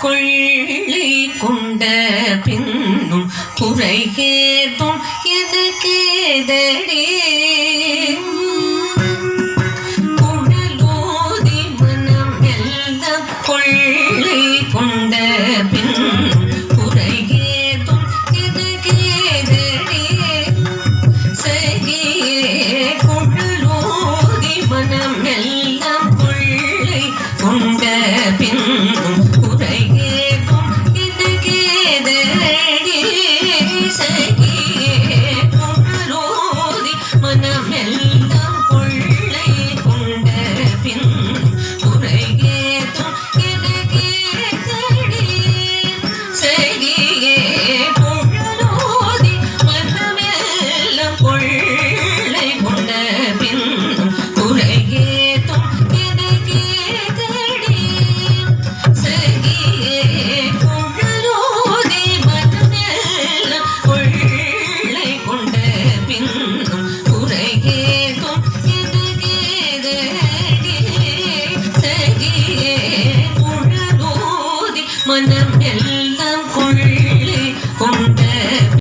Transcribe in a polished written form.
கொள்ளை கொண்ட பின்னும் குறைகேதும் எனக்கு எதடே குழலோதி மனம் எல்லாம் கொள்ளை கொண்ட பின்னும் குறைகேதும் எனக்கு எதடே சகியே குழலோதி மனம் எல்லாம் கொள்ளை கொண்ட பின்னும் மனம்